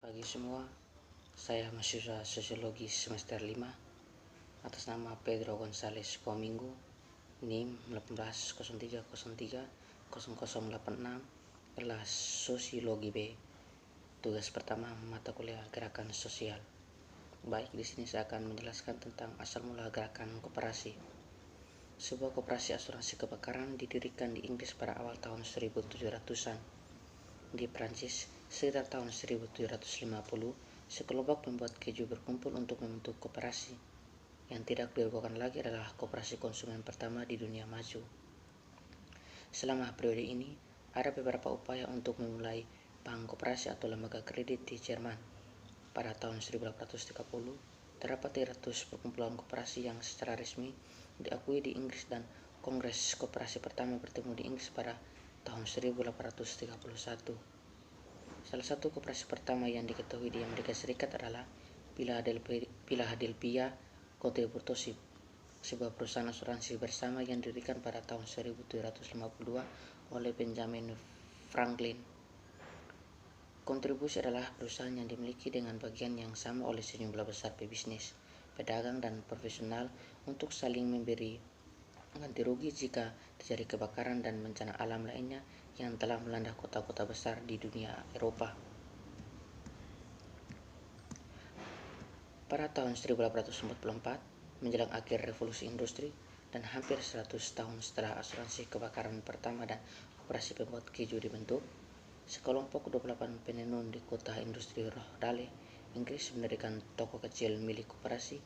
Pagi semua, saya mahasiswa Sosiologi semester 5 atas nama Pedro González Comingo, NIM 1803030086, kelas Sosiologi B. Tugas pertama, mata kuliah gerakan sosial. Baik, di sini saya akan menjelaskan tentang asal mula gerakan koperasi. Sebuah koperasi asuransi kebakaran didirikan di Inggris pada awal tahun 1700-an. Di Prancis, sekitar tahun 1750, sekelompok pembuat keju berkumpul untuk membentuk koperasi. Yang tidak diragukan lagi adalah koperasi konsumen pertama di dunia maju. Selama periode ini, ada beberapa upaya untuk memulai bank koperasi atau lembaga kredit di Jerman. Pada tahun 1830, terdapat 300 perkumpulan koperasi yang secara resmi diakui di Inggris, dan Kongres Koperasi pertama bertemu di Inggris pada tahun 1831. Salah satu koperasi pertama yang diketahui di Amerika Serikat adalah Philadelphia Contributorship, sebuah perusahaan asuransi bersama yang didirikan pada tahun 1752 oleh Benjamin Franklin. Kontribusi adalah perusahaan yang dimiliki dengan bagian yang sama oleh sejumlah besar pebisnis, pedagang, dan profesional untuk saling memberi ganti rugi jika terjadi kebakaran dan bencana alam lainnya yang telah melanda kota-kota besar di dunia Eropa. Pada tahun 1844, menjelang akhir revolusi industri dan hampir 100 tahun setelah asuransi kebakaran pertama dan koperasi pembuat keju dibentuk, sekelompok 28 penenun di kota industri Rochdale, Inggris mendirikan toko kecil milik koperasi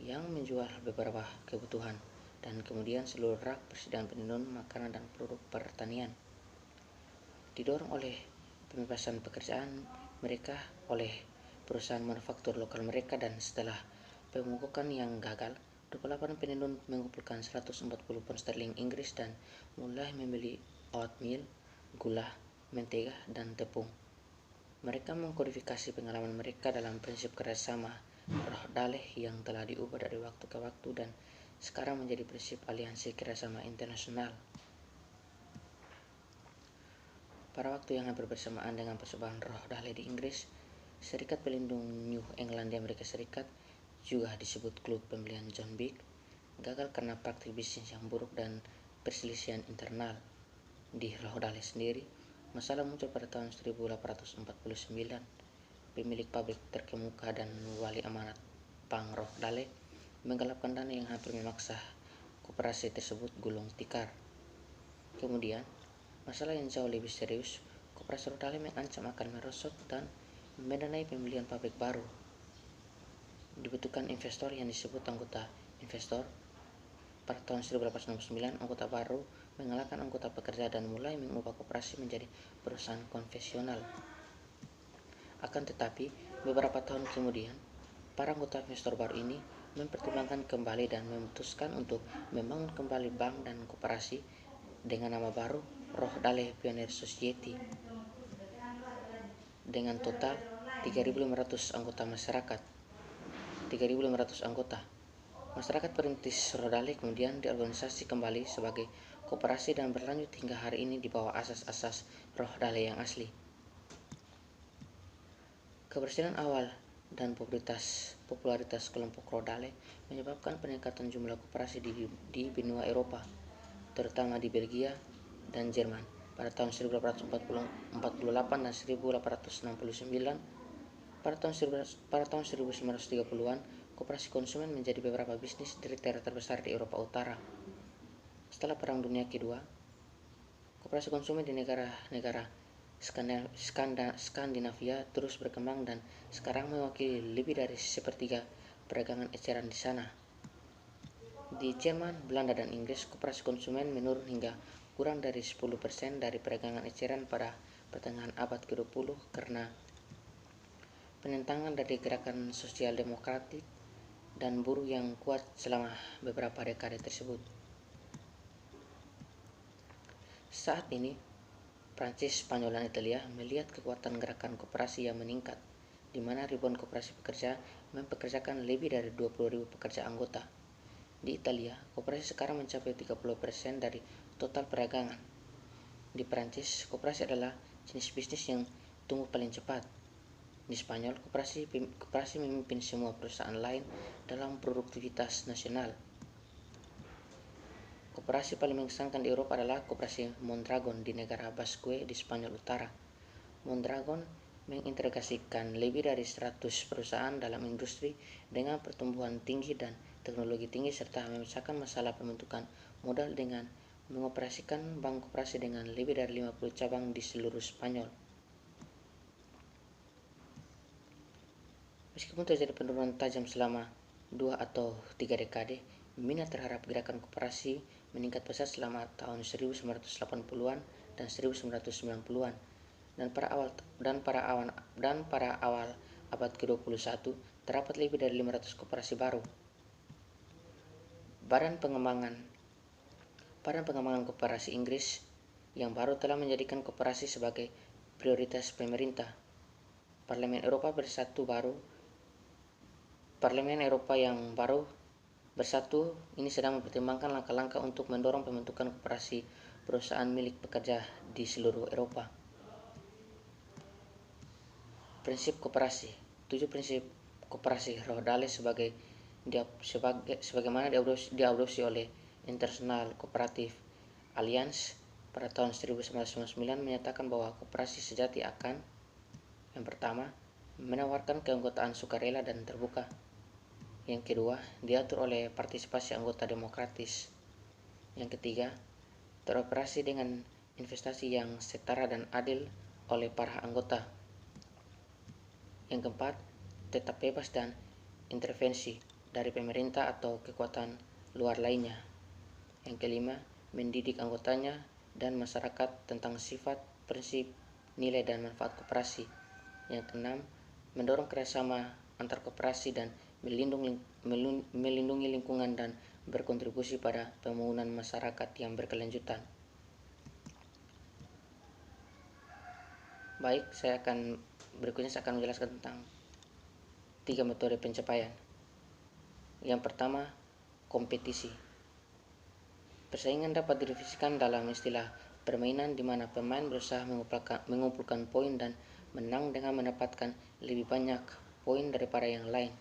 yang menjual beberapa kebutuhan dan kemudian seluruh rak persediaan penenun, makanan, dan produk pertanian. Didorong oleh pembebasan pekerjaan mereka oleh perusahaan manufaktur lokal mereka, dan setelah pemogokan yang gagal, 28 penenun mengumpulkan 140 pound sterling Inggris dan mulai membeli oatmeal, gula, mentega, dan tepung. Mereka mengkodifikasi pengalaman mereka dalam prinsip kerjasama Rochdale yang telah diubah dari waktu ke waktu dan sekarang menjadi prinsip aliansi kerjasama internasional. Pada waktu yang hampir bersamaan dengan percobaan Rochdale di Inggris, Serikat Pelindung New England di Amerika Serikat, juga disebut Klub Pembelian John Big, gagal karena praktik bisnis yang buruk dan perselisihan internal. Di Rochdale sendiri, masalah muncul pada tahun 1849. Pemilik pabrik terkemuka dan wali amanat Bank Rochdale menggelapkan dana yang hampir memaksa koperasi tersebut gulung tikar. Kemudian, masalah yang jauh lebih serius, koperasi Rochdale mengancam akan merosot dan mendanai pembelian pabrik baru. Dibutuhkan investor yang disebut anggota investor. Pada tahun 1869, anggota baru mengalahkan anggota pekerja dan mulai mengubah koperasi menjadi perusahaan konvensional. Akan tetapi, beberapa tahun kemudian, para anggota investor baru ini mempertimbangkan kembali dan memutuskan untuk membangun kembali bank dan koperasi dengan nama baru Rochdale Pioneer Society dengan total 3.500 anggota masyarakat. 3.500 anggota. Masyarakat perintis Rochdale kemudian diorganisasi kembali sebagai koperasi dan berlanjut hingga hari ini di bawah asas-asas Rochdale yang asli. Keberhasilan awal dan popularitas kelompok Rochdale menyebabkan peningkatan jumlah koperasi di benua Eropa, terutama di Belgia dan Jerman. Pada tahun 1848 dan 1869, pada tahun 1930-an, koperasi konsumen menjadi beberapa bisnis retail terbesar di Eropa Utara. Setelah Perang Dunia Kedua, koperasi konsumen di negara-negara Skandinavia terus berkembang dan sekarang mewakili lebih dari sepertiga perdagangan eceran di sana. Di Jerman, Belanda, dan Inggris, koperasi konsumen menurun hingga kurang dari 10% dari perdagangan eceran pada pertengahan abad ke-20 karena penentangan dari gerakan sosial demokratik dan buruh yang kuat selama beberapa dekade tersebut. Saat ini, Prancis, Spanyol, dan Italia melihat kekuatan gerakan koperasi yang meningkat, di mana ribuan koperasi pekerja mempekerjakan lebih dari 20.000 pekerja anggota. Di Italia, koperasi sekarang mencapai 30% dari total perdagangan. Di Prancis, koperasi adalah jenis bisnis yang tumbuh paling cepat. Di Spanyol, koperasi memimpin semua perusahaan lain dalam produktivitas nasional. Koperasi paling mengesankan di Eropa adalah Koperasi Mondragon di negara Basque di Spanyol Utara. Mondragon mengintegrasikan lebih dari 100 perusahaan dalam industri dengan pertumbuhan tinggi dan teknologi tinggi serta memecahkan masalah pembentukan modal dengan mengoperasikan bank koperasi dengan lebih dari 50 cabang di seluruh Spanyol. Meskipun terjadi penurunan tajam selama 2 atau 3 dekade, minat terhadap gerakan koperasi meningkat pesat selama tahun 1980-an dan 1990-an dan pada awal abad ke-21 terdapat lebih dari 500 koperasi baru. Badan Pengembangan Koperasi Inggris yang baru telah menjadikan koperasi sebagai prioritas pemerintah. Parlemen Eropa yang baru bersatu ini sedang mempertimbangkan langkah-langkah untuk mendorong pembentukan koperasi perusahaan milik pekerja di seluruh Eropa. Prinsip koperasi. 7 prinsip koperasi Rodales sebagaimana diadopsi oleh International Cooperative Alliance pada tahun 1999 menyatakan bahwa koperasi sejati akan: yang pertama, menawarkan keanggotaan sukarela dan terbuka. Yang kedua, diatur oleh partisipasi anggota demokratis. Yang ketiga, teroperasi dengan investasi yang setara dan adil oleh para anggota. Yang keempat, tetap bebas dan intervensi dari pemerintah atau kekuatan luar lainnya. Yang kelima, mendidik anggotanya dan masyarakat tentang sifat, prinsip, nilai dan manfaat koperasi. Yang keenam, mendorong kerjasama antar koperasi dan melindungi lingkungan dan berkontribusi pada pembangunan masyarakat yang berkelanjutan. Baik, berikutnya saya akan menjelaskan tentang 3 metode pencapaian. Yang pertama, kompetisi. Persaingan dapat didefinisikan dalam istilah permainan di mana pemain berusaha mengumpulkan poin dan menang dengan mendapatkan lebih banyak poin daripada yang lain.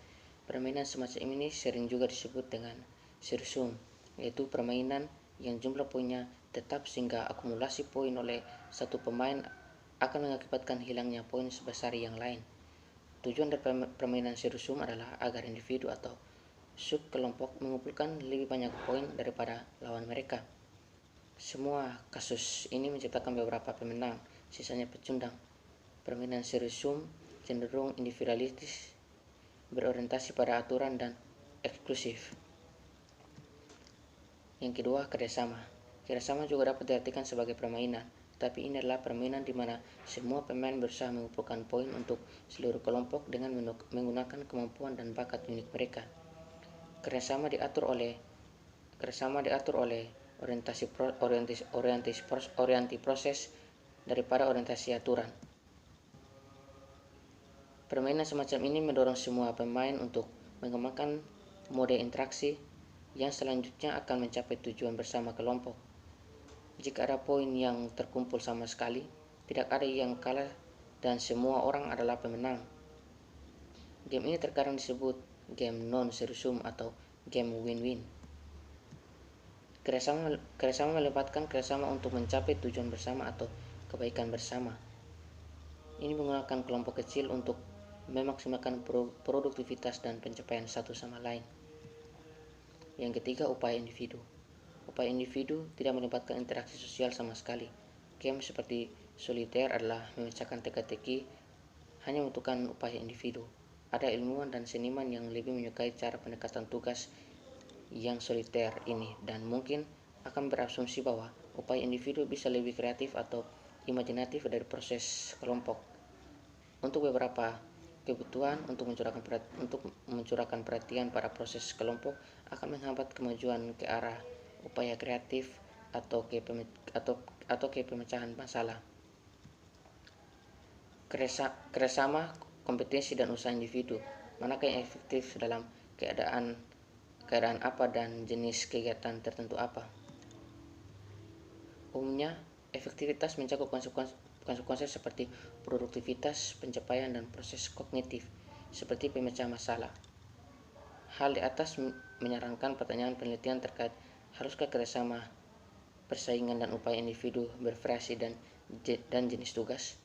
Permainan semacam ini sering juga disebut dengan zero sum, yaitu permainan yang jumlah poinnya tetap sehingga akumulasi poin oleh satu pemain akan mengakibatkan hilangnya poin sebesar yang lain. Tujuan dari permainan zero sum adalah agar individu atau subkelompok mengumpulkan lebih banyak poin daripada lawan mereka. Semua kasus ini menciptakan beberapa pemenang, sisanya pecundang. Permainan zero sum cenderung individualistis, berorientasi pada aturan dan eksklusif. Yang kedua, kerjasama. Kerjasama juga dapat diartikan sebagai permainan, tapi ini adalah permainan di mana semua pemain berusaha mengumpulkan poin untuk seluruh kelompok dengan menggunakan kemampuan dan bakat unik mereka. Kerjasama diatur oleh orientasi proses daripada orientasi aturan. Permainan semacam ini mendorong semua pemain untuk mengembangkan mode interaksi yang selanjutnya akan mencapai tujuan bersama kelompok. Jika ada poin yang terkumpul sama sekali, tidak ada yang kalah dan semua orang adalah pemenang. Game ini terkadang disebut game non-zero sum atau game win-win. Kerjasama melibatkan kerjasama untuk mencapai tujuan bersama atau kebaikan bersama. Ini menggunakan kelompok kecil untuk memaksimalkan produktivitas dan pencapaian satu sama lain. Yang ketiga, upaya individu. Upaya individu tidak melibatkan interaksi sosial sama sekali. Game seperti solitaire adalah memecahkan teka-teki hanya membutuhkan upaya individu. Ada ilmuwan dan seniman yang lebih menyukai cara pendekatan tugas yang solitaire ini dan mungkin akan berasumsi bahwa upaya individu bisa lebih kreatif atau imajinatif dari proses kelompok. Untuk beberapa kebutuhan untuk mencurahkan perhatian pada proses kelompok akan menghambat kemajuan ke arah upaya kreatif atau ke pemecahan masalah. Kerjasama, kompetisi dan usaha individu. Manakah yang efektif dalam keadaan apa dan jenis kegiatan tertentu apa? Umumnya, efektivitas mencakup konsep seperti produktivitas, pencapaian, dan proses kognitif seperti pemecahan masalah. Hal di atas menyarankan pertanyaan penelitian terkait haruskah kerjasama, persaingan, dan upaya individu bervariasi dan jenis tugas.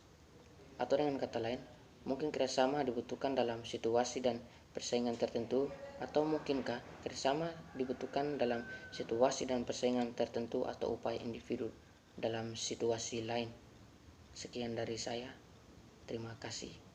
Atau dengan kata lain, mungkin kerjasama dibutuhkan dalam situasi dan persaingan tertentu, atau mungkinkah kerjasama dibutuhkan dalam situasi dan persaingan tertentu atau upaya individu dalam situasi lain. Sekian dari saya. Terima kasih.